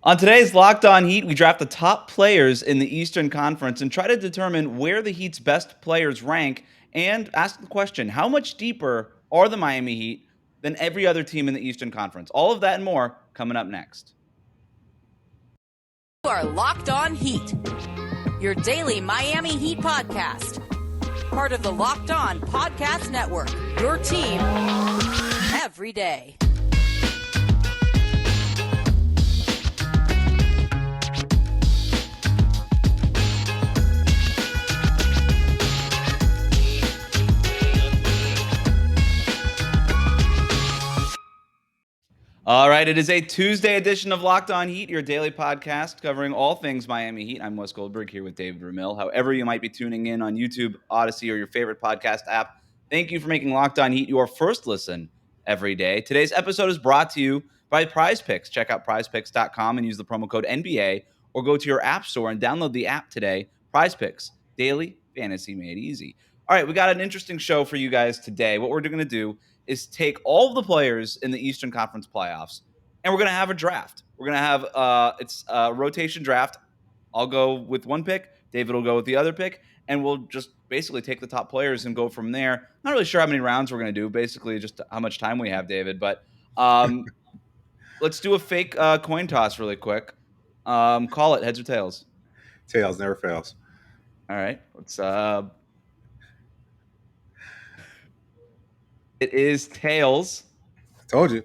On today's Locked On Heat, we draft the top players in the Eastern Conference and try to determine where the Heat's best players rank and ask the question, how much deeper are the Miami Heat than every other team in the Eastern Conference? All of that and more coming up next. You are Locked On Heat, your daily Miami Heat podcast. Part of the Locked On Podcast Network, your team every day. All right, it is a Tuesday edition of Locked On Heat, your daily podcast covering all things Miami Heat. I'm Wes Goldberg here with David Ramil. However you might be tuning in on YouTube, Odyssey, or your favorite podcast app, thank you for making Locked On Heat your first listen every day. Today's episode is brought to you by PrizePicks. Check out PrizePicks.com and use the promo code NBA, or go to your app store and download the app today. PrizePicks, daily fantasy made easy. All right, we got an interesting show for you guys today. What we're going to do is take all of the players in the Eastern Conference playoffs, and we're going to have a draft. We're going to have it's a rotation draft. I'll go with one pick. David will go with the other pick, and we'll just basically take the top players and go from there. Not really sure how many rounds we're going to do, basically just how much time we have, David. But let's do a fake coin toss really quick. Call it heads or tails. Tails never fails. All right. Let's It is tails. I told you.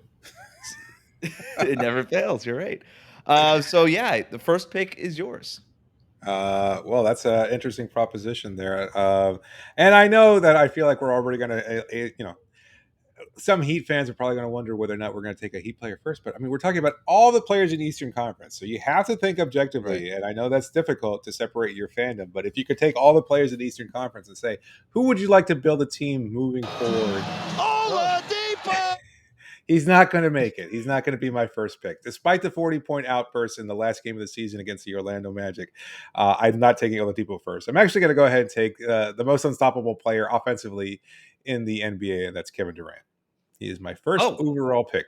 It never fails. You're right. So yeah, the first pick is yours. Well, that's an interesting proposition there. And I know that I feel like we're already going to, some Heat fans are probably going to wonder whether or not we're going to take a Heat player first. But I mean, we're talking about all the players in the Eastern Conference. So you have to think objectively. Right. And I know that's difficult to separate your fandom. But if you could take all the players in the Eastern Conference and say, who would you like to build a team moving forward? He's not going to make it. He's not going to be my first pick. Despite the 40-point outburst in the last game of the season against the Orlando Magic, I'm not taking Oladipo first. I'm actually going to go ahead and take the most unstoppable player offensively in the NBA, and that's Kevin Durant. He is my first overall pick.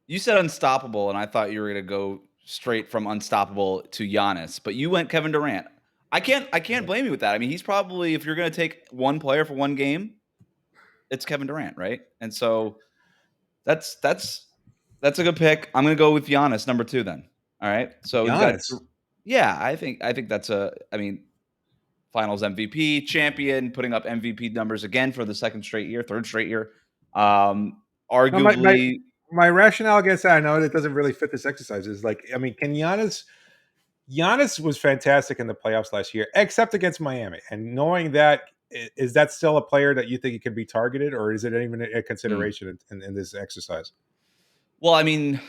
You said unstoppable, and I thought you were going to go straight from unstoppable to Giannis, but you went Kevin Durant. I can't blame you with that. I mean, he's probably, if you're going to take one player for one game, it's Kevin Durant, right? And so that's a good pick. I'm going to go with Giannis, number 2 then. All right. So I think that's finals MVP, champion, putting up MVP numbers again for the third straight year. Arguably, my rationale against that, I know it doesn't really fit this exercise, is like, I mean, can Giannis was fantastic in the playoffs last year, except against Miami. And knowing that, is that still a player that you think he could be targeted, or is it even a consideration in this exercise? Well, I mean,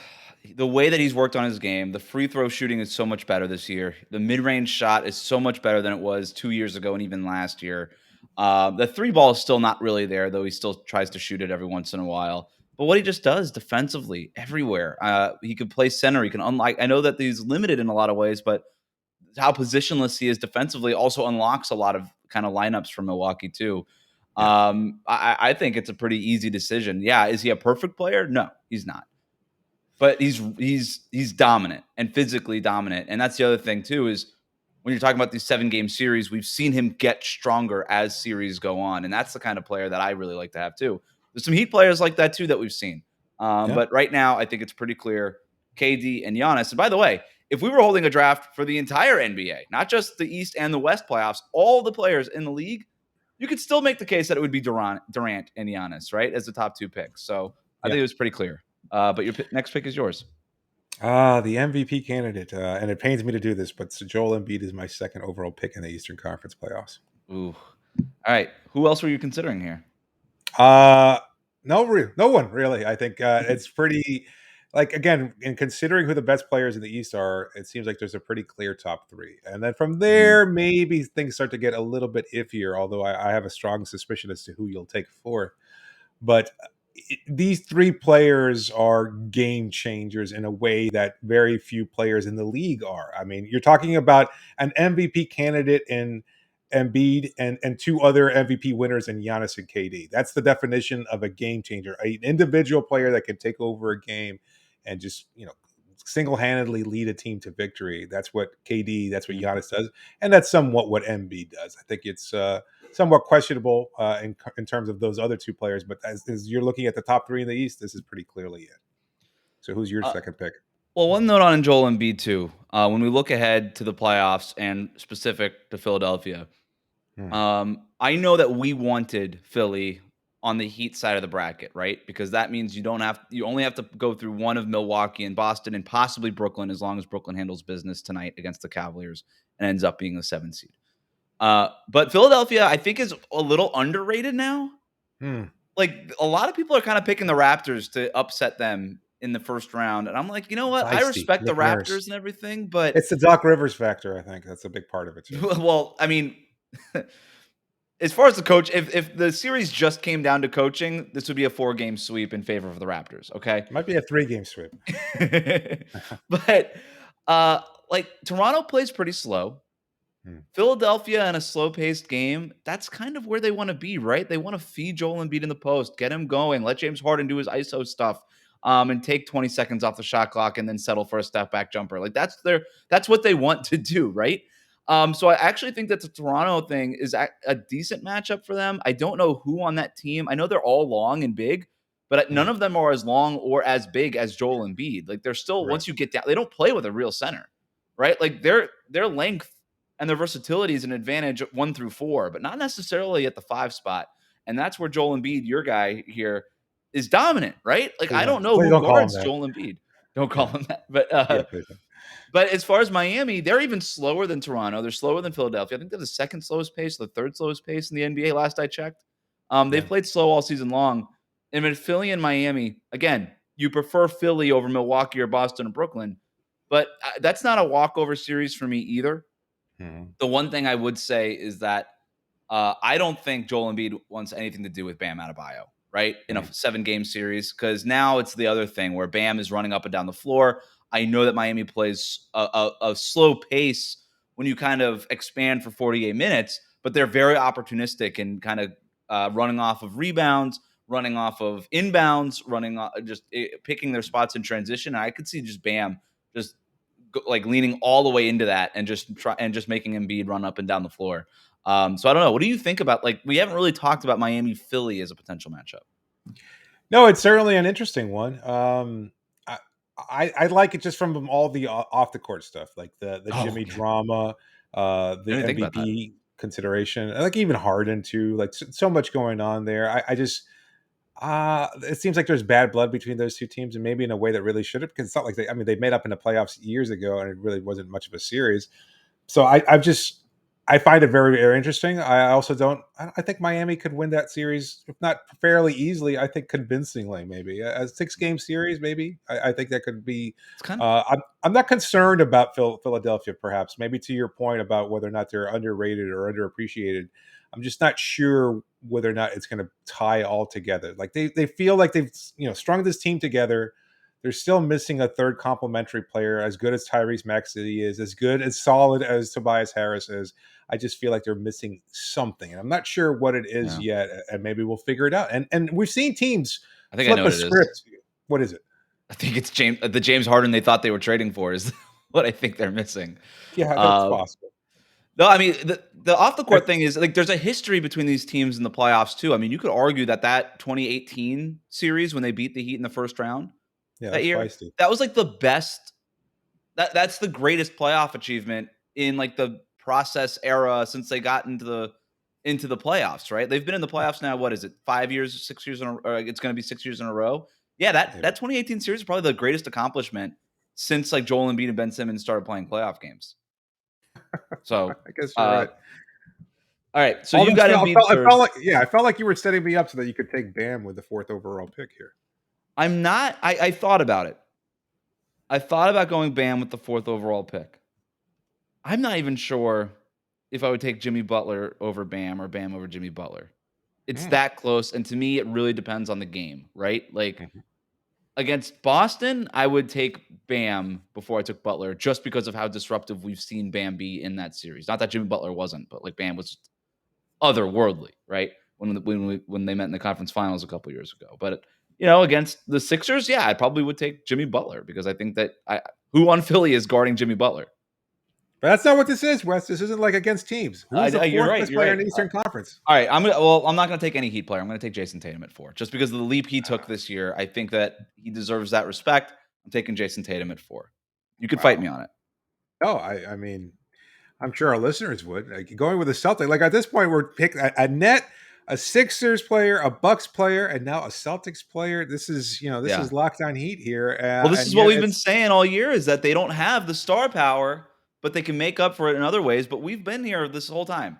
the way that he's worked on his game, the free throw shooting is so much better this year. The mid-range shot is so much better than it was 2 years ago and even last year. The three ball is still not really there, though he still tries to shoot it every once in a while. But what he just does defensively everywhere, he can play center. He can I know that he's limited in a lot of ways, but how positionless he is defensively also unlocks a lot of kind of lineups for Milwaukee too. Yeah. I think it's a pretty easy decision. Yeah, is he a perfect player? No, he's not. But he's dominant and physically dominant. And that's the other thing too, is when you're talking about these 7-game series, we've seen him get stronger as series go on. And that's the kind of player that I really like to have too. There's some Heat players like that too that we've seen. But right now, I think it's pretty clear KD and Giannis. And by the way, if we were holding a draft for the entire NBA, not just the East and the West playoffs, all the players in the league, you could still make the case that it would be Durant and Giannis, right, as the top 2 picks. So I think it was pretty clear. But your next pick is yours. The MVP candidate, and it pains me to do this, but Joel Embiid is my second overall pick in the Eastern Conference playoffs. Ooh. All right. Who else were you considering here? No one really. I think it's pretty, like, again, in considering who the best players in the East are, it seems like there's a pretty clear top 3. And then from there, maybe things start to get a little bit iffier, although I have a strong suspicion as to who you'll take fourth. But these 3 players are game changers in a way that very few players in the league are. I mean, you're talking about an MVP candidate in Embiid and 2 other MVP winners in Giannis and KD. That's the definition of a game changer, an individual player that can take over a game and just, single-handedly lead a team to victory. That's what KD, that's what Giannis does, and that's somewhat what Embiid does. I think it's somewhat questionable in terms of those other two players, but as you're looking at the top three in the East, this is pretty clearly it. So who's your second pick? Well, one note on Joel Embiid too. When we look ahead to the playoffs and specific to Philadelphia, I know that we wanted Philly on the Heat side of the bracket, right? Because that means you only have to go through one of Milwaukee and Boston and possibly Brooklyn, as long as Brooklyn handles business tonight against the Cavaliers and ends up being the 7th seed. But Philadelphia, I think, is a little underrated now. Like, a lot of people are kind of picking the Raptors to upset them in the first round, and I'm like, you know what? I respect the Raptors and everything, but it's the Doc Rivers factor. I think that's a big part of it too. Well, I mean, as far as the coach, if the series just came down to coaching, this would be a 4-game sweep in favor of the Raptors. Okay, it might be a 3-game sweep. But like, Toronto plays pretty slow. Philadelphia in a slow-paced game, that's kind of where they want to be, right? They want to feed Joel Embiid in the post, get him going, let James Harden do his ISO stuff, and take 20 seconds off the shot clock and then settle for a step-back jumper. Like, that's what they want to do, right? So I actually think that the Toronto thing is a decent matchup for them. I don't know who on that team. I know they're all long and big, but none of them are as long or as big as Joel Embiid. Like, they're still, once you get down, they don't play with a real center, right? Like, their length and their versatility is an advantage 1 through 4, but not necessarily at the 5 spot. And that's where Joel Embiid, your guy here, is dominant, right? Like, I don't know who guards Joel Embiid. Don't call him that. But as far as Miami, they're even slower than Toronto. They're slower than Philadelphia. I think they're the 2nd slowest pace, the 3rd slowest pace in the NBA last I checked. They've played slow all season long. And with Philly and Miami, again, you prefer Philly over Milwaukee or Boston or Brooklyn, but that's not a walkover series for me either. The one thing I would say is that I don't think Joel Embiid wants anything to do with Bam Adebayo, right? In a 7-game series, because now it's the other thing where Bam is running up and down the floor. I know that Miami plays a slow pace when you kind of expand for 48 minutes, but they're very opportunistic and kind of running off of rebounds, running off of inbounds, just picking their spots in transition. And I could see just Bam just like leaning all the way into that and just making Embiid run up and down the floor. So I don't know. What do you think about, like, we haven't really talked about Miami Philly as a potential matchup? No, it's certainly an interesting one. I like it just from all the off the court stuff, like the Jimmy drama, the MVP consideration, and like even Harden too. Like, so much going on there. I just it seems like there's bad blood between those two teams, and maybe in a way that really should have, because it's not like they made up in the playoffs years ago, and it really wasn't much of a series. So I find it very, very interesting. I think Miami could win that series, if not fairly easily, I think convincingly, maybe a 6-game series. Maybe I think that could be. I'm not concerned about Philadelphia. Perhaps maybe to your point about whether or not they're underrated or underappreciated. I'm just not sure whether or not it's going to tie all together. Like, they feel like they've strung this team together. They're still missing a third complementary player, as good as Tyrese Maxey is, as good, as solid as Tobias Harris is. I just feel like they're missing something, and I'm not sure what it is yet. And maybe we'll figure it out. And we've seen teams flip a script. What is it? I think it's the James Harden they thought they were trading for is what I think they're missing. Yeah, that's possible. No, I mean, the off the court thing is, like, there's a history between these teams in the playoffs too. I mean, you could argue that 2018 series when they beat the Heat in the first round that year, that was like the best. That's the greatest playoff achievement in like the process era since they got into the playoffs, right? They've been in the playoffs now. What is it? 5 years, 6 years it's going to be 6 years in a row. Yeah, that 2018 series is probably the greatest accomplishment since like Joel Embiid and Ben Simmons started playing playoff games. So I guess you're right. All right, so you got Embiid. I felt like you were setting me up so that you could take Bam with the 4th overall pick here. I'm not. I thought about it. I thought about going Bam with the 4th overall pick. I'm not even sure if I would take Jimmy Butler over Bam or Bam over Jimmy Butler. It's that close, and to me, it really depends on the game, right? Like, against Boston, I would take Bam before I took Butler, just because of how disruptive we've seen Bam be in that series. Not that Jimmy Butler wasn't, but like Bam was otherworldly, right? When they met in the conference finals a couple years ago. But Against the Sixers, yeah, I probably would take Jimmy Butler because I think that who on Philly is guarding Jimmy Butler? But that's not what this is, Wes. This isn't like against teams. Who's the You're fourth right. best You're player in right. the Eastern Conference? All right, I'm not going to take any Heat player. I'm going to take Jason Tatum at 4, just because of the leap he took this year. I think that he deserves that respect. I'm taking Jason Tatum at 4. You could fight me on it. No, I mean, I'm sure our listeners would. Like, going with the Celtics. Like at this point, we're picking a net, a Sixers player, a Bucks player, and now a Celtics player. This is Yeah. locked on Heat here. Well, this And is what yet we've been saying all year is that they don't have the star power, but they can make up for it in other ways. But we've been here this whole time.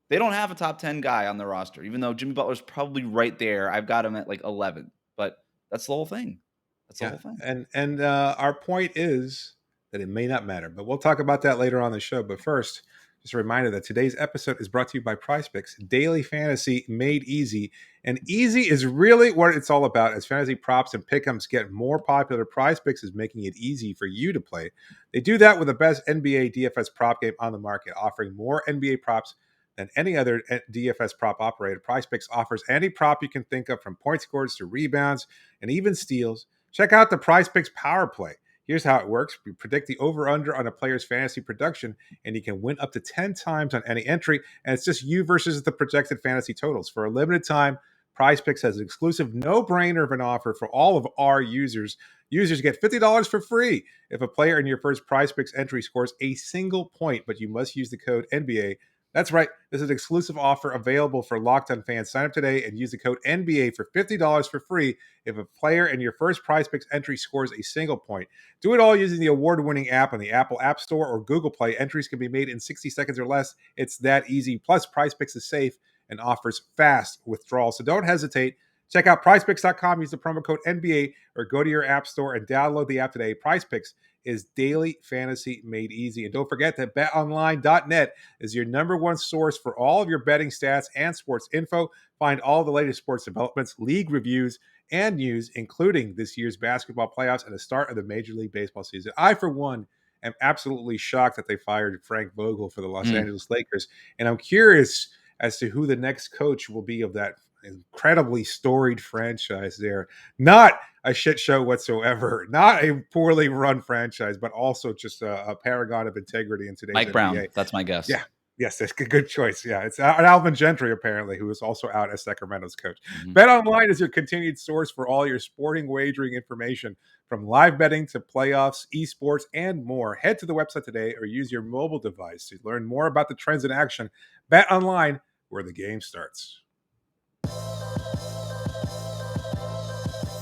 They don't have a top 10 guy on their roster, even though Jimmy Butler's probably right there. I've got him at like 11, but that's the whole thing. That's the whole thing. And our point is that it may not matter, but we'll talk about that later on the show. But first, just a reminder that today's episode is brought to you by PrizePicks, daily fantasy made easy. And easy is really what it's all about. As fantasy props and pick'ems get more popular, PrizePicks is making it easy for you to play. They do that with the best NBA DFS prop game on the market, offering more NBA props than any other DFS prop operator. PrizePicks offers any prop you can think of, from point scores to rebounds and even steals. Check out the PrizePicks Power Play. Here's how it works. We predict the over-under on a player's fantasy production, and you can win up to 10 times on any entry, and it's just you versus the projected fantasy totals. For a limited time, PrizePicks has an exclusive no-brainer of an offer for all of our users. Users get $50 for free if a player in your first PrizePicks entry scores a single point, but you must use the code NBA. That's right. This is an exclusive offer available for Locked On fans. Sign up today and use the code NBA for $50 for free if a player in your first PrizePicks entry scores a single point. Do it all using the award-winning app on the Apple App Store or Google Play. Entries can be made in 60 seconds or less. It's that easy. Plus, PrizePicks is safe and offers fast withdrawals. So don't hesitate. Check out PrizePicks.com. Use the promo code NBA or go to your app store and download the app today. PrizePicks is daily fantasy made easy. And don't forget that BetOnline.net is your number one source for all of your betting stats and sports info. Find all the latest sports developments, league reviews, and news, including this year's basketball playoffs and the start of the Major League Baseball season. I, for one, am absolutely shocked that they fired Frank Vogel for the Los Angeles Lakers. And I'm curious as to who the next coach will be of that incredibly storied franchise there. Not a shit show whatsoever, not a poorly run franchise, but also just a paragon of integrity in today's Mike NBA. Brown, that's my guess. Yeah. Yes, that's a good choice. Yeah, it's Alvin Gentry, apparently, who is also out as Sacramento's coach. BetOnline is your continued source for all your sporting wagering information, from live betting to playoffs, esports, and more. Head to the website today or use your mobile device to learn more about the trends in action. BetOnline, where the game starts.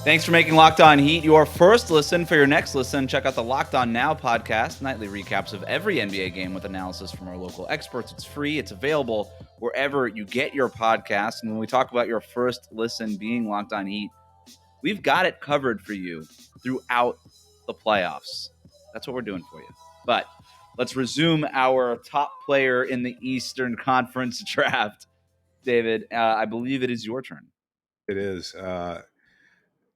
Thanks for making Locked On Heat your first listen. For your next listen, check out the Locked On Now podcast, nightly recaps of every NBA game with analysis from our local experts. It's free. It's available wherever you get your podcasts. And when we talk about your first listen being Locked On Heat, we've got it covered for you throughout the playoffs. That's what we're doing for you. But let's resume our top player in the Eastern Conference draft. David, I believe it is your turn. It is.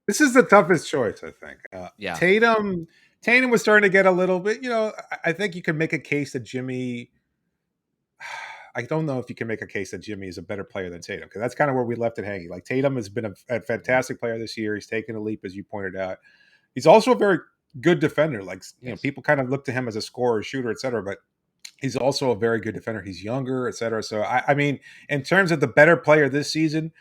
This is the toughest choice, I think. Yeah. Tatum was starting to get a little bit, I think you can make a case that Jimmy, I don't know if you can make a case that Jimmy is a better player than Tatum, because that's kind of where we left it hanging. Like, Tatum has been a fantastic player this year. He's taken a leap, as you pointed out. He's also a very good defender. Like, people kind of look to him as a scorer, shooter, et cetera, but he's also a very good defender. He's younger, et cetera. So, I mean, in terms of the better player this season,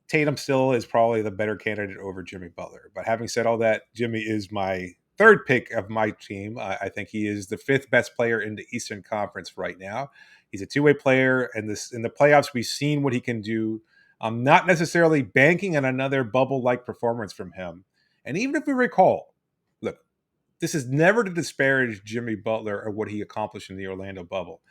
Tatum still is probably the better candidate over Jimmy Butler. But having said all that, Jimmy is my third pick of my team. I think he is the fifth best player in the Eastern Conference right now. He's a two-way player, and in the playoffs, we've seen what he can do. I'm not necessarily banking on another bubble-like performance from him. And even if we recall, look, this is never to disparage Jimmy Butler or what he accomplished in the Orlando bubble,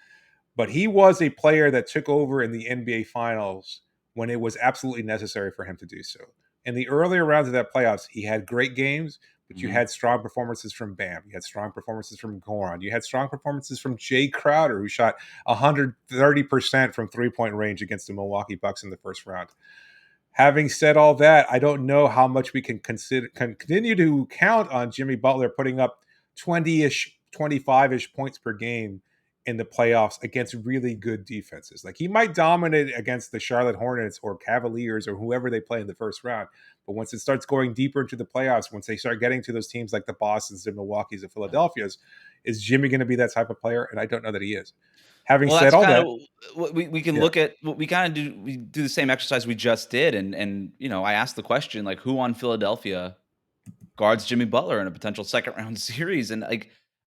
but he was a player that took over in the NBA Finals when it was absolutely necessary for him to do so. In the earlier rounds of that playoffs, he had great games, but you had strong performances from Bam. You had strong performances from Goran. You had strong performances from Jay Crowder, who shot 130% from three-point range against the Milwaukee Bucks in the first round. Having said all that, I don't know how much we can continue to count on Jimmy Butler putting up 20-ish, 25-ish points per game in the playoffs against really good defenses. Like he might dominate against the Charlotte Hornets or Cavaliers or whoever they play in the first round. But once it starts going deeper into the playoffs, once they start getting to those teams like the Bostons, the Milwaukees, the Philadelphias, is Jimmy going to be that type of player? And I don't know that he is. Having Well, said that's all kind that, of what we can yeah, look at. What we kind of do. We do the same exercise we just did, and I asked the question like, who on Philadelphia guards Jimmy Butler in a potential second round series? And like,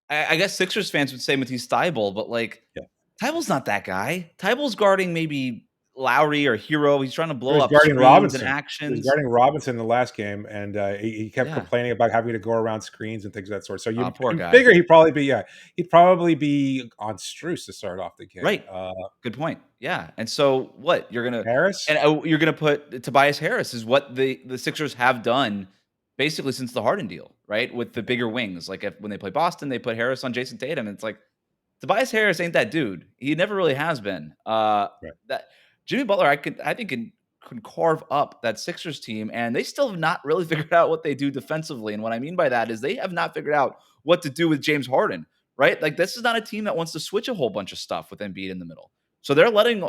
I guess Sixers fans would say Matisse Thybulle, but like, yeah. Thybulle's not that guy. Thybulle's guarding maybe Lowry or Herro. He's trying to He blow was up guarding screens and Robinson. He was actions. guarding Robinson in the last game, and he kept Yeah, complaining about having to go around screens and things of that sort. So you poor guy. figure he'd probably be on Strus to start off the game. Right. Good point. Yeah. And so what Harris, you're gonna put Tobias Harris is what the Sixers have done basically since the Harden deal, right? With the bigger wings. Like when they play Boston, they put Harris on Jason Tatum. And it's like Tobias Harris ain't that dude. He never really has been. right. That Jimmy Butler, I think can carve up that Sixers team, and they still have not really figured out what they do defensively. And what I mean by that is they have not figured out what to do with James Harden, right? Like this is not a team that wants to switch a whole bunch of stuff with Embiid in the middle. So they're putting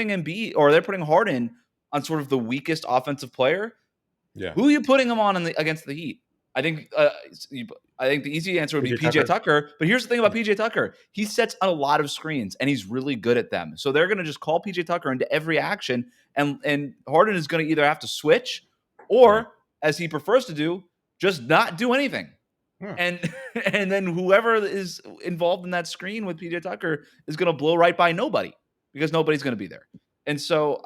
Embiid or they're putting Harden on sort of the weakest offensive player. Yeah. Who are you putting him on against the Heat? I think the easy answer would be PJ Tucker. But here's the thing about PJ Tucker. He sets a lot of screens, and he's really good at them. So they're going to just call PJ Tucker into every action, and Harden is going to either have to switch or, as he prefers to do, just not do anything. And then whoever is involved in that screen with PJ Tucker is going to blow right by nobody because nobody's going to be there. And so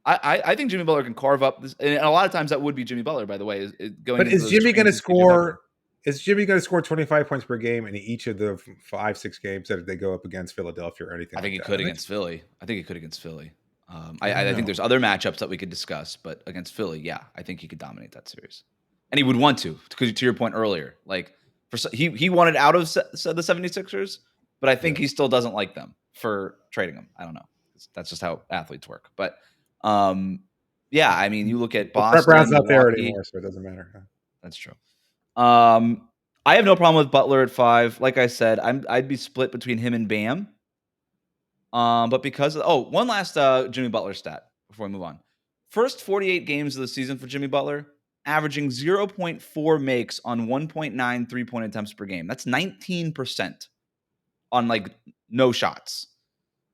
I think Jimmy Butler can carve up this, and a lot of times that would be Jimmy Butler, by the way. Is Jimmy going to score? Is Jimmy going to score 25 points per game in each of the 5-6 games that they go up against Philadelphia or anything? I think he could against Philly. I think he could against Philly. I think there's other matchups that we could discuss, but against Philly, yeah, I think he could dominate that series, and he would want to your point earlier. Like he wanted out of the 76ers, but I think he still doesn't like them for trading them. I don't know. That's just how athletes work, but. Yeah, I mean, you look at Boston. Brett Brown's not there anymore, so it doesn't matter. That's true. I have no problem with Butler at 5. Like I said, I'd be split between him and Bam. But because one last Jimmy Butler stat before we move on. First 48 games of the season for Jimmy Butler, averaging 0.4 makes on 1.9 3-point attempts per game. That's 19% on like no shots.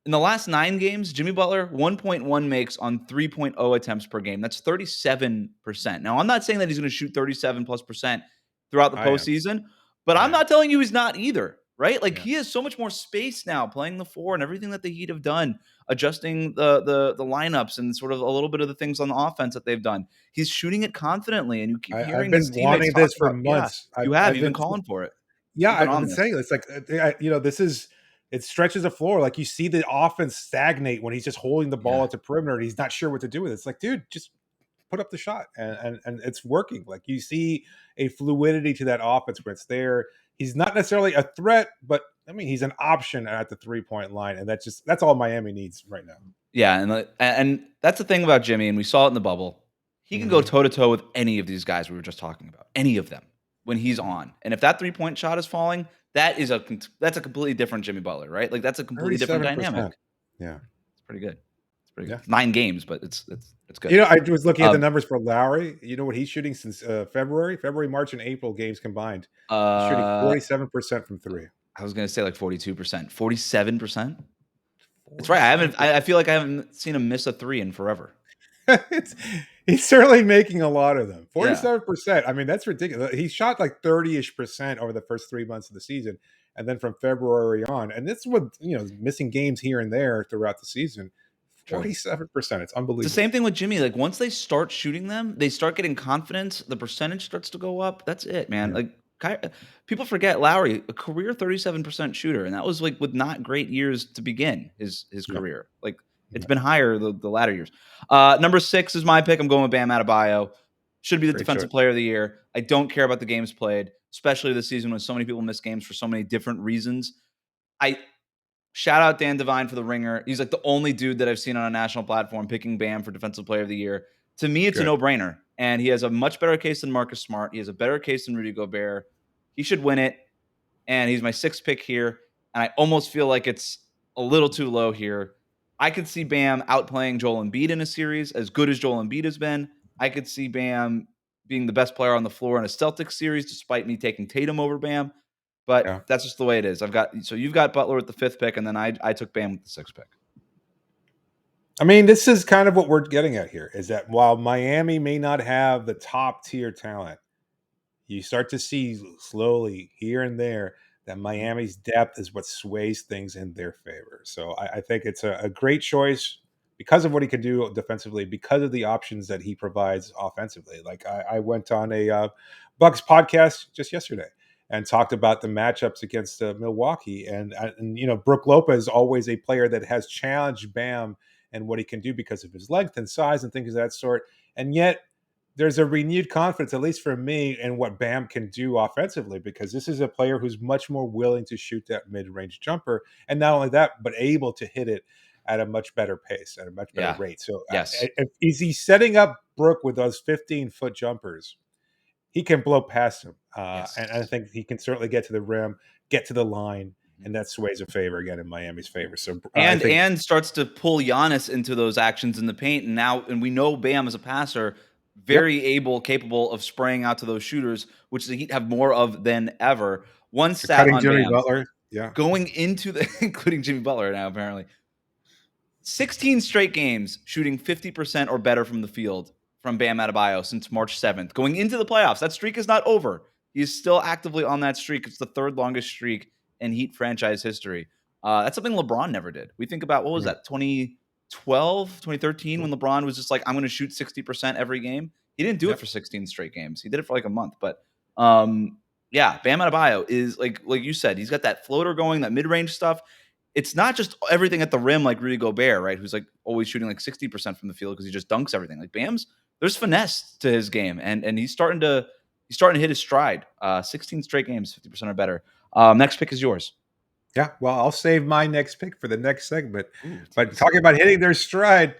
In the last 9 games, Jimmy Butler, 1.1 makes on 3.0 attempts per game. That's 37%. Now, I'm not saying that he's going to shoot 37+% throughout the postseason, but I'm not telling you he's not either, right? Like he has so much more space now playing the 4 and everything that the Heat have done, adjusting the lineups and sort of a little bit of the things on the offense that they've done. He's shooting it confidently, and you keep hearing I've been wanting this for months. You've been calling for it. Yeah, I've been saying it's like, this is... It stretches the floor. Like you see the offense stagnate when he's just holding the ball at the perimeter and he's not sure what to do with it. It's like, dude, just put up the shot. And it's working. Like you see a fluidity to that offense where it's there. He's not necessarily a threat, but I mean, he's an option at the 3-point line. And that's all Miami needs right now. Yeah. And that's the thing about Jimmy. And we saw it in the bubble. He can go toe to toe with any of these guys we were just talking about, any of them when he's on. And if that 3-point shot is falling, that's a completely different Jimmy Butler, right? Like that's a completely different dynamic. Yeah, it's pretty good. It's pretty good. 9 games, but it's good. I was looking at the numbers for Lowry. You know what he's shooting since February, March, and April games combined. He's shooting 47% from 3. I was gonna say like 42%, 47%. That's right. I feel like I haven't seen him miss a 3 in forever. He's certainly making a lot of them. 47%. I mean, that's ridiculous. He shot like 30-ish% over the first 3 months of the season. And then from February on, and this was, missing games here and there throughout the season. 47%. It's unbelievable. It's the same thing with Jimmy. Like once they start shooting them, they start getting confidence. The percentage starts to go up. That's it, man. Like people forget Lowry, a career 37% shooter. And that was like with not great years to begin his career. Like, it's been higher the latter years. Number 6 is my pick. I'm going with Bam Adebayo. Should be the defensive player of the year. I don't care about the games played, especially this season when so many people miss games for so many different reasons. I shout out Dan Devine for the ringer. He's like the only dude that I've seen on a national platform picking Bam for defensive player of the year. To me, it's a no-brainer. And he has a much better case than Marcus Smart. He has a better case than Rudy Gobert. He should win it. And he's my 6th pick here. and I almost feel like it's a little too low here. I could see Bam outplaying Joel Embiid in a series, as good as Joel Embiid has been. I could see Bam being the best player on the floor in a Celtics series, despite me taking Tatum over Bam. Yeah. But that's just the way it is. You've got Butler with the 5th pick, and then I took Bam with the 6th pick. I mean, this is kind of what we're getting at here, is that while Miami may not have the top tier talent, you start to see slowly here and there that Miami's depth is what sways things in their favor. So I think it's a great choice because of what he can do defensively, because of the options that he provides offensively. Like I went on a Bucks podcast just yesterday and talked about the matchups against Milwaukee, and Brook Lopez, always a player that has challenged Bam and what he can do because of his length and size and things of that sort, and yet there's a renewed confidence, at least for me, in what Bam can do offensively, because this is a player who's much more willing to shoot that mid-range jumper. And not only that, but able to hit it at a much better pace, at a much better rate. So Yes. is he setting up Brook with those 15-foot jumpers? He can blow past him. Yes. And I think he can certainly get to the rim, get to the line, and that sways a favor again in Miami's favor. So and starts to pull Giannis into those actions in the paint. And we know Bam as a passer, very capable of spraying out to those shooters, which the Heat have more of than ever. One stat cutting on Jimmy Bam, Butler, going into including Jimmy Butler now apparently, 16 straight games shooting 50% or better from the field from Bam Adebayo since March 7th. Going into the playoffs, that streak is not over. He's still actively on that streak. It's the 3rd longest streak in Heat franchise history. That's something LeBron never did. We think about, what was that, 2012, 2013, when LeBron was just like, I'm going to shoot 60% every game. He didn't do it for 16 straight games. He did it for like a month. But Bam Adebayo is, like you said, he's got that floater going, that mid-range stuff. It's not just everything at the rim like Rudy Gobert, right? Who's like always shooting like 60% from the field because he just dunks everything. Like there's finesse to his game, and he's starting to hit his stride. 16 straight games, 50% or better. Next pick is yours. Yeah, well, I'll save my next pick for the next segment. But talking about hitting their stride,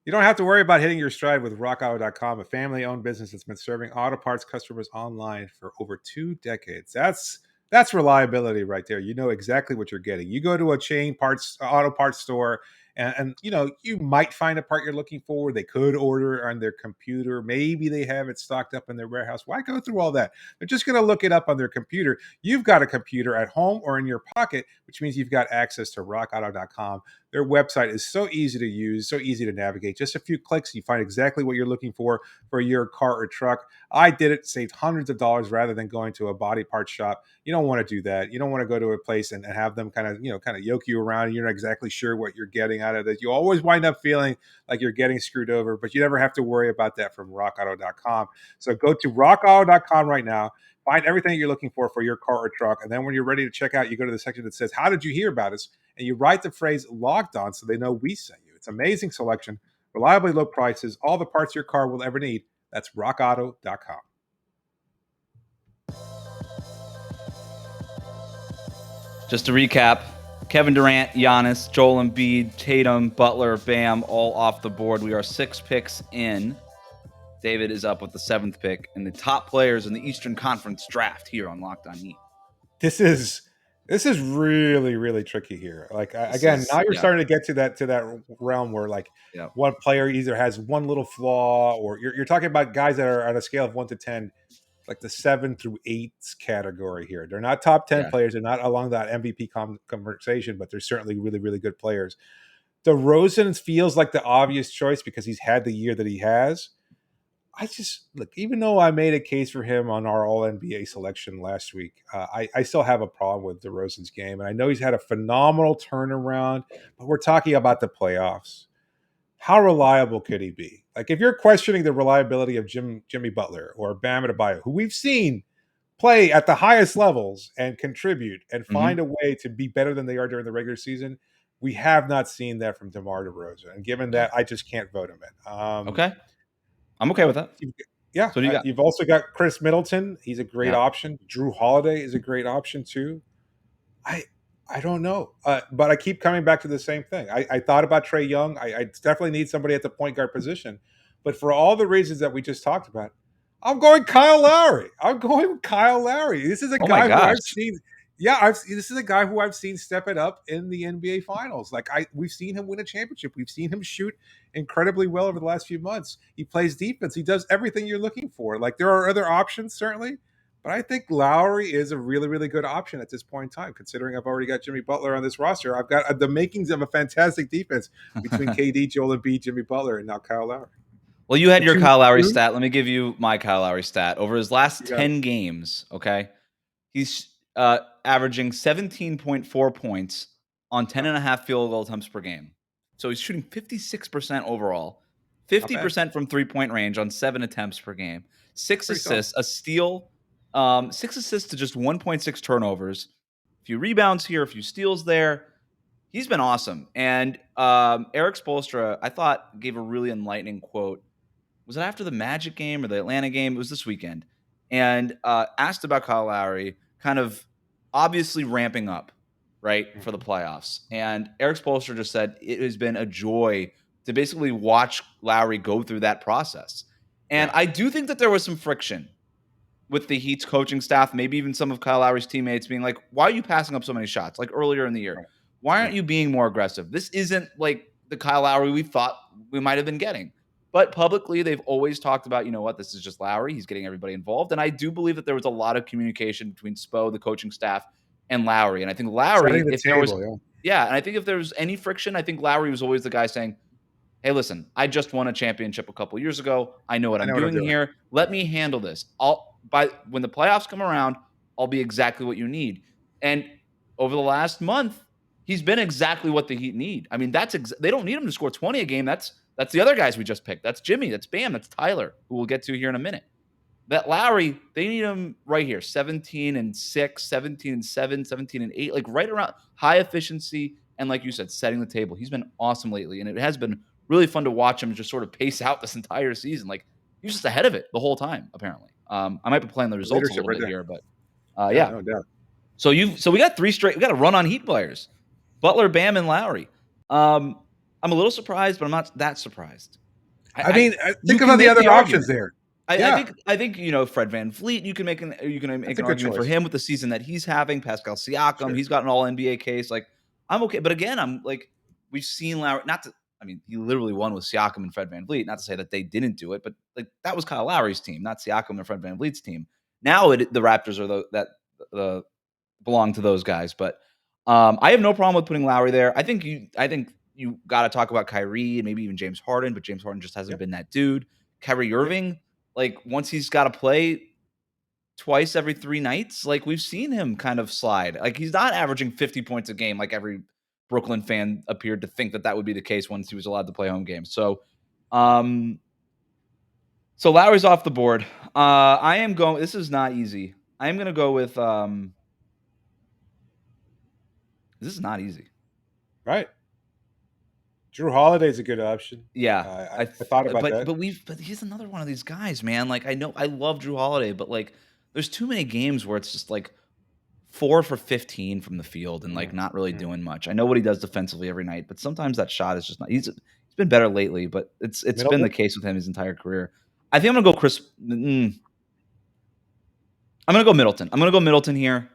you don't have to worry about hitting your stride with RockAuto.com, a family-owned business that's been serving auto parts customers online for over 2 decades. That's reliability right there. You know exactly what you're getting. You go to a chain auto parts store, and you might find a part you're looking for. They could order on their computer. Maybe they have it stocked up in their warehouse. Why go through all that? They're just going to look it up on their computer. You've got a computer at home or in your pocket, which means you've got access to rockauto.com. Their website is so easy to use, so easy to navigate. Just a few clicks, you find exactly what you're looking for your car or truck. I did it, saved hundreds of dollars rather than going to a body parts shop. You don't want to do that. You don't want to go to a place and have them kind of yoke you around, and you're not exactly sure what you're getting out of it. You always wind up feeling like you're getting screwed over, but you never have to worry about that from rockauto.com. So go to rockauto.com right now. Find everything you're looking for your car or truck. And then when you're ready to check out, you go to the section that says, "How did you hear about us?" And you write the phrase "logged on" so they know we sent you. It's amazing selection, reliably low prices, all the parts your car will ever need. That's rockauto.com. Just to recap, Kevin Durant, Giannis, Joel Embiid, Tatum, Butler, Bam, all off the board. We are 6 picks in. David is up with the 7th pick and the top players in the Eastern Conference draft here on Locked On Heat. This is really, really tricky here. Like now you're starting to get to that realm where one player either has one little flaw, or you're talking about guys that are on a scale of 1 to 10, like the 7 through 8 category here. They're not top 10 players. They're not along that MVP conversation, but they're certainly really, really good players. DeRozan feels like the obvious choice because he's had the year that he has. Even though I made a case for him on our All-NBA selection last week, I still have a problem with DeRozan's game. And I know he's had a phenomenal turnaround, but we're talking about the playoffs. How reliable could he be? Like, if you're questioning the reliability of Jimmy Butler or Bam Adebayo, who we've seen play at the highest levels and contribute and find a way to be better than they are during the regular season, we have not seen that from DeMar DeRozan. And given that, I just can't vote him in. Okay. I'm okay with that. Yeah. So you've also got Chris Middleton. He's a great option. Drew Holiday is a great option too. I don't know. But I keep coming back to the same thing. I thought about Trae Young. I definitely need somebody at the point guard position. But for all the reasons that we just talked about, I'm going Kyle Lowry. This is a guy who I've seen. Yeah, this is a guy who I've seen step it up in the NBA Finals. Like we've seen him win a championship. We've seen him shoot incredibly well over the last few months. He plays defense. He does everything you're looking for. Like there are other options certainly, but I think Lowry is a really, really good option at this point in time. Considering I've already got Jimmy Butler on this roster, I've got the makings of a fantastic defense between KD, Joel Embiid, Jimmy Butler, and now Kyle Lowry. Well, you had your Kyle Lowry stat. Let me give you my Kyle Lowry stat. Over his last 10 games, okay, he's averaging 17.4 points on 10.5 field goal attempts per game. So he's shooting 56% overall, 50% from three-point range on 7 attempts per game, 6 assists, a steal, 6 assists to just 1.6 turnovers, a few rebounds here, a few steals there. He's been awesome. And Eric Spoelstra, I thought, gave a really enlightening quote. Was it after the Magic game or the Atlanta game? It was this weekend. And asked about Kyle Lowry, kind of obviously ramping up, right, for the playoffs. And Eric Spoelstra just said it has been a joy to basically watch Lowry go through that process. And I do think that there was some friction with the Heat's coaching staff, maybe even some of Kyle Lowry's teammates being like, why are you passing up so many shots? Like earlier in the year. Why aren't you being more aggressive? This isn't like the Kyle Lowry we thought we might have been getting. But publicly, they've always talked about, you know what, this is just Lowry. He's getting everybody involved. And I do believe that there was a lot of communication between Spo, the coaching staff, and Lowry. And I think Lowry, and I think if there was any friction, I think Lowry was always the guy saying, hey, listen, I just won a championship a couple years ago. I know what I'm doing here. Let me handle this. When the playoffs come around, I'll be exactly what you need. And over the last month, he's been exactly what the Heat need. I mean, they don't need him to score 20 a game. That's the other guys we just picked. That's Jimmy. That's Bam. That's Tyler, who we'll get to here in a minute. That Lowry, they need him right here. 17 and 6, 17 and 7, 17 and 8, like right around high efficiency. And like you said, setting the table. He's been awesome lately. And it has been really fun to watch him just sort of pace out this entire season. Like he was just ahead of it the whole time, apparently. I might be playing the results a little bit here, but yeah. No doubt. So we got 3 straight. We got a run on Heat players. Butler, Bam, and Lowry. I'm a little surprised, but I'm not that surprised. I mean, think about the other options there. I think Fred VanVleet. You can make an argument for him with the season that he's having. Pascal Siakam, sure. He's got an All NBA case. Like I'm okay, but again, I'm like we've seen Lowry. He literally won with Siakam and Fred VanVleet. Not to say that they didn't do it, but like that was Kyle Lowry's team, not Siakam and Fred VanVleet's team. Now the Raptors are that belong to those guys, but I have no problem with putting Lowry there. I think you got to talk about Kyrie and maybe even James Harden, but James Harden just hasn't been that dude. Kyrie Irving, like once he's got to play twice every 3 nights, like we've seen him kind of slide. Like he's not averaging 50 points a game like every Brooklyn fan appeared to think that would be the case once he was allowed to play home games. So Lowry's off the board. I am going, this is not easy. I am going to go with, this is not easy. Right. Drew Holiday's a good option. Yeah. I thought about that. But he's another one of these guys, man. Like I know I love Drew Holiday, but like there's too many games where it's just like 4 for 15 from the field and like not really doing much. I know what he does defensively every night, but sometimes that shot is just not. He's been better lately, but it's been the case with him his entire career. I think I'm gonna go I'm gonna go Middleton. I'm gonna go Middleton here.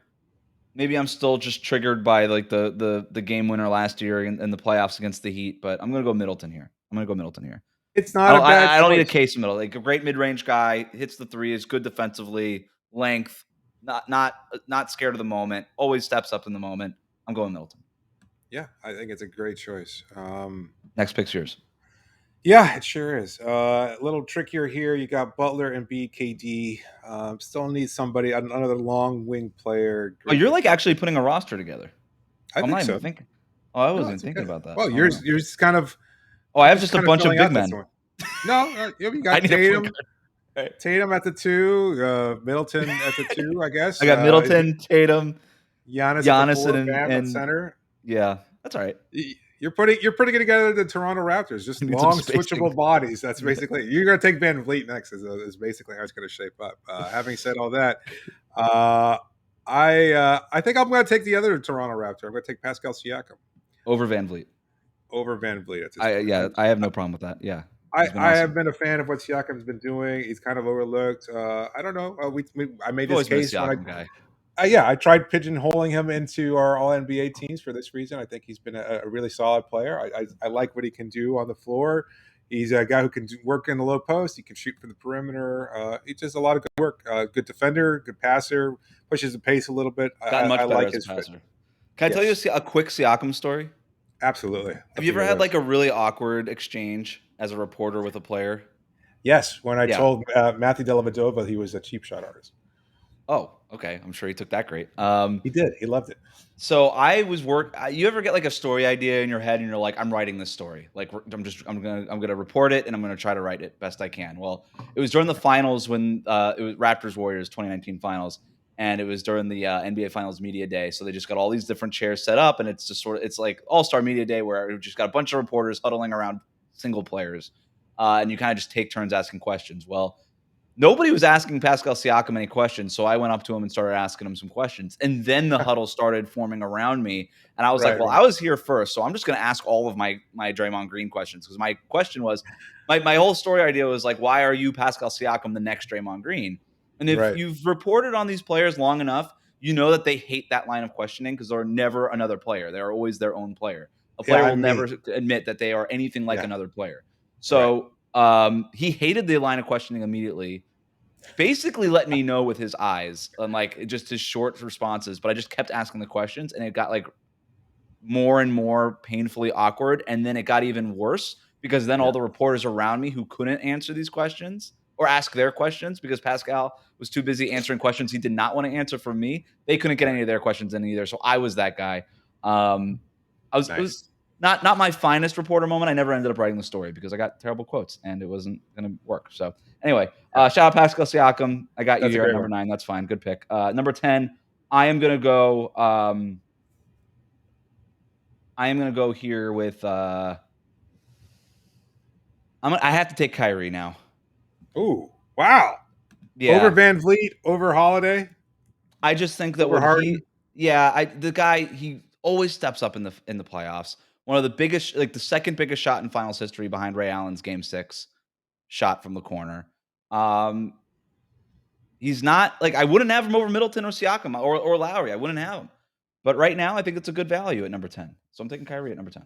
Maybe I'm still just triggered by like the game winner last year in the playoffs against the Heat, but I'm gonna go Middleton here. It's not I don't need a case in the middle. Like a great mid-range guy, hits the 3, is good defensively, length. Not scared of the moment. Always steps up in the moment. I'm going Middleton. Yeah, I think it's a great choice. Next pick's yours. Yeah, it sure is. A little trickier here. You got Butler and KD. Still need somebody, another long wing player. Oh, you're like actually putting a roster together. I'm not even thinking. Oh, I wasn't thinking about that. Well, yours kind of. Oh, I have just a bunch of big men. No, you got Tatum. Tatum at the 2, Middleton at the 2, I guess. I got Middleton, Tatum, Giannis and center. Yeah, that's all right. You're putting together the Toronto Raptors, just long switchable bodies. That's basically you're going to take VanVleet next. Is basically how it's going to shape up. Having said all that, I think I'm going to take the other Toronto Raptor. I'm going to take Pascal Siakam over VanVleet. I have no problem with that. Yeah. I have been a fan of what Siakam's been doing. He's kind of overlooked. I don't know. I made this case. Yeah, I tried pigeonholing him into our All NBA teams for this reason. I think he's been a really solid player. I like what he can do on the floor. He's a guy who can work in the low post. He can shoot from the perimeter. He does a lot of good work. Good defender, good passer, pushes the pace a little bit. Gotten I much better like as a his fit. passer. Can I tell you Yes, a quick Siakam story? absolutely. Have Love you to ever hear had those. like a really awkward exchange as a reporter with a player? Yes, when I Yeah. told Matthew Dellavedova he was a cheap shot artist, Oh, okay. I'm sure he took that great. he did. He loved it. So I was you ever get like a story idea in your head and you're like, I'm writing this story. Like I'm gonna report it and I'm gonna try to write it best I can. Well, it was during the finals when it was Raptors Warriors 2019 finals, and it was during the NBA Finals media day. So they just got all these different chairs set up, and it's just it's like All-Star media day where it just got a bunch of reporters huddling around single players, and you kind of just take turns asking questions. Well, nobody was asking Pascal Siakam any questions, so I went up to him and started asking him some questions. And then the huddle started forming around me, and I was like, Right, "Well, right, I was here first, so I'm just going to ask all of my Draymond Green questions." Because my question was, my whole story idea was like, "Why are you Pascal Siakam the next Draymond Green?" And if right. you've reported on these players long enough, you know that they hate that line of questioning because they're never another player; they're always their own player. A Yeah, player will I'm me. never admit that they are anything like Yeah, another player. right. So he hated the line of questioning immediately, basically let me know with his eyes and like just his short responses, but I just kept asking the questions and it got like more and more painfully awkward. And then it got even worse because then Yeah, all the reporters around me who couldn't answer these questions or ask their questions because Pascal was too busy answering questions he did not want to answer from me, they couldn't get any right. of their questions in either. So I was that guy. Um, it was Nice. not my finest reporter moment. I never ended up writing the story because I got terrible quotes and it wasn't going to work. So anyway, Yeah, shout out Pascal Siakam. I got you that's a here at great number one. 9. That's fine. Good pick. Number 10. I am gonna go. I am gonna go here with. I have to take Kyrie now. Ooh, wow. Over Yeah, Van Vliet, over Holiday, I just think that over when Harden. the guy, he always steps up in the playoffs. One of the biggest, like the second biggest shot in finals history behind Ray Allen's Game 6 shot from the corner. Um, he's not like I wouldn't have him over Middleton or Siakam or Lowry. I wouldn't have him. But right now, I think it's a good value at number 10. So I'm taking Kyrie at number 10.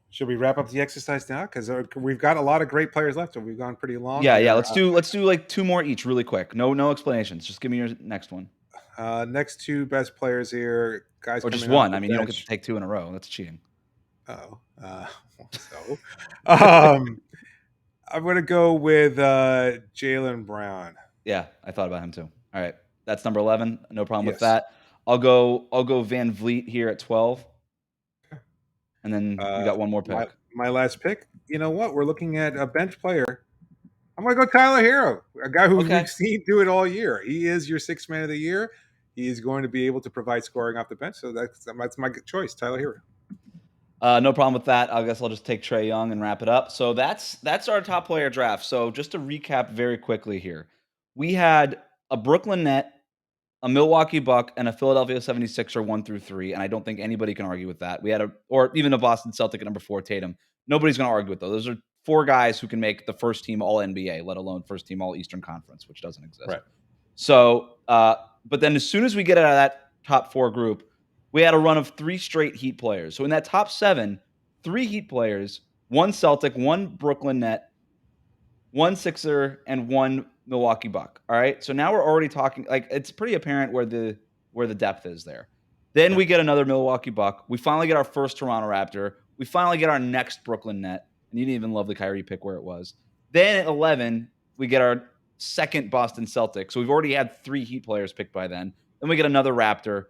Should we wrap up the exercise now? Because we've got a lot of great players left, and we've gone pretty long Yeah, yeah. here. Let's do like two more each, really quick. No explanations. Just give me your next one, Next two best players here, guys or just coming off one. the I mean, you don't get to bench. take two in a row. That's cheating. Oh, so um, I'm going to go with Jalen Brown. Yeah, I thought about him too. All right, that's number 11. No problem with Yes. that. I'll go Van Vliet here at 12, and then you Uh, got one more my pick. my last pick. You know what? We're looking at a bench player. I'm going to go Tyler Herro, a guy who Okay. we've seen do it all year. He is your sixth man of the year. He is going to be able to provide scoring off the bench. So that's my choice, Tyler Herro. No problem with that. I guess I'll just take Trae Young and wrap it up. So that's our top player draft. So just to recap very quickly here, we had a Brooklyn Net, a Milwaukee Buck, and a Philadelphia 76er 1 through 3, and I don't think anybody can argue with that. We had or even a Boston Celtic at number 4, Tatum. Nobody's going to argue with those. Those are four guys who can make the first team All NBA, let alone first team All Eastern Conference, which doesn't exist. Right. So, but then as soon as we get out of that top 4 group, we had a run of 3 straight Heat players. So in that top 7, 3 Heat players, 1 Celtic, 1 Brooklyn Net, 1 Sixer, and 1 Milwaukee Buck. All right. So now we're already talking like it's pretty apparent where the depth is there. Then Yeah. we get another Milwaukee Buck. We finally get our first Toronto Raptor. We finally get our next Brooklyn Net. And you didn't even love the Kyrie pick where it was. Then at 11, we get our second Boston Celtics. So we've already had 3 Heat players picked by then. Then we get another Raptor.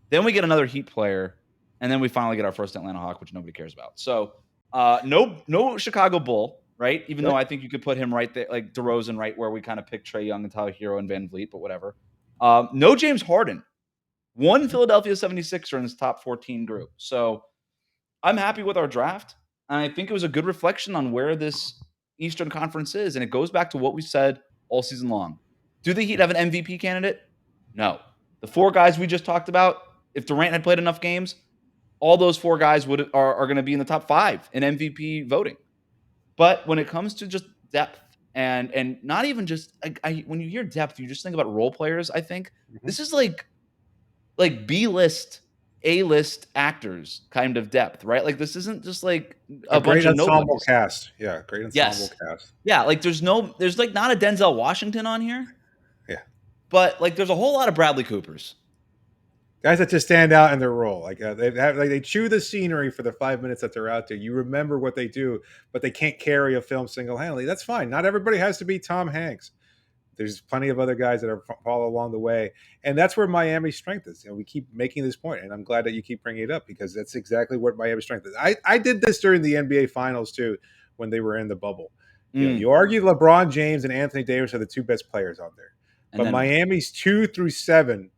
Then we get another Heat player. And then we finally get our first Atlanta Hawk, which nobody cares about. So no Chicago Bull, right? Even though Right. I think you could put him right there, like DeRozan, right where we kind of picked Trae Young and Tyler Hero and Van Vliet, but whatever. No James Harden. 1 Philadelphia 76er in this top 14 group. So I'm happy with our draft. And I think it was a good reflection on where this Eastern Conference is. And it goes back to what we said all season long. Do the Heat have an MVP candidate? No. The 4 guys we just talked about, if Durant had played enough games, all those 4 guys are going to be in the top 5 in MVP voting. But when it comes to just depth and not even just when you hear depth, you just think about role players. I think Mhm. this is like like B-list, A-list actors kind of depth, right? Like this isn't just like A a bunch great of ensemble nobodies. cast. Yeah, great ensemble Yes. cast. Yeah, like there's like not a Denzel Washington on here, Yeah. but like there's a whole lot of Bradley Coopers. Guys that just stand out in their role, like they chew the scenery for the 5 minutes that they're out there. You remember what they do, but they can't carry a film single handedly. That's fine. Not everybody has to be Tom Hanks. There's plenty of other guys that are follow along the way, and that's where Miami's strength is. We keep making this point, and I'm glad that you keep bringing it up because that's exactly what Miami's strength is. I did this during the NBA Finals too, when they were in the bubble. You argue LeBron James and Anthony Davis are the two best players out there, And but then Miami's 2 through 7,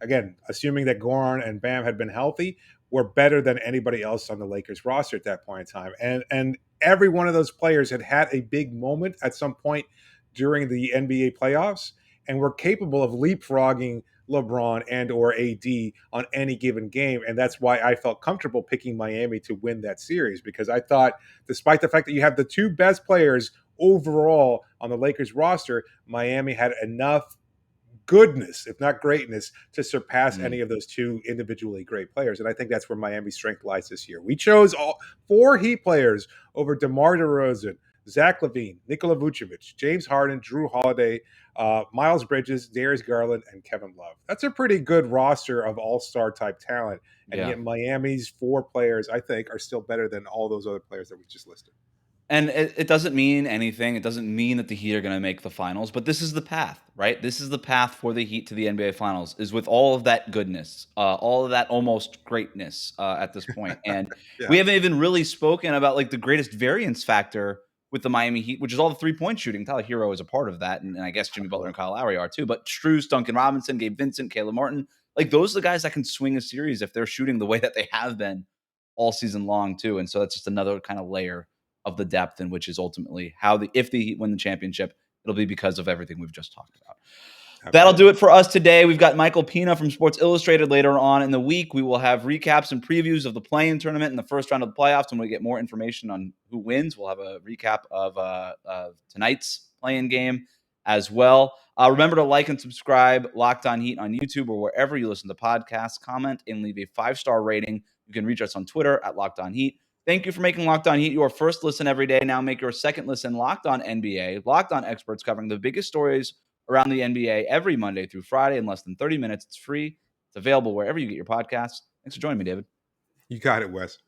again, assuming that Goran and Bam had been healthy, were better than anybody else on the Lakers roster at that point in time, and every one of those players had a big moment at some point during the NBA playoffs and were capable of leapfrogging LeBron and or AD on any given game. And that's why I felt comfortable picking Miami to win that series, because I thought, despite the fact that you have the two best players overall on the Lakers roster, Miami had enough goodness, if not greatness, to surpass any of those two individually great players. And I think that's where Miami's strength lies this year. We chose all 4 Heat players over DeMar DeRozan, Zach LaVine, Nikola Vucevic, James Harden, Drew Holiday, Miles Bridges, Darius Garland, and Kevin Love. That's a pretty good roster of all-star type talent. And yet Miami's 4 players, I think, are still better than all those other players that we just listed. And it doesn't mean anything. It doesn't mean that the Heat are going to make the finals, but this is the path, right? This is the path for the Heat to the NBA Finals, is with all of that goodness, all of that almost greatness at this point. And we haven't even really spoken about like the greatest variance factor with the Miami Heat, which is all the 3-point shooting. Tyler Herro is a part of that, and I guess Jimmy Butler and Kyle Lowry are too. But Strus, Duncan Robinson, Gabe Vincent, Caleb Martin, like those are the guys that can swing a series if they're shooting the way that they have been all season long too. And so that's just another kind of layer of the depth, in which is ultimately how if the Heat win the championship, it'll be because of everything we've just talked about. Absolutely. That'll do it for us today. We've got Michael Pina from Sports Illustrated later on in the week. We will have recaps and previews of the play-in tournament in the first round of the playoffs. When we get more information on who wins, we'll have a recap of tonight's play-in game as well. Remember to like and subscribe Locked On Heat on YouTube or wherever you listen to podcasts. Comment and leave a 5-star rating. You can reach us on Twitter at Locked On Heat. Thank you for making Locked On Heat your first listen every day. Now make your second listen Locked On NBA. Locked On experts covering the biggest stories around the NBA every Monday through Friday in less than 30 minutes. It's free. It's available wherever you get your podcasts. Thanks for joining me, David. You got it, Wes.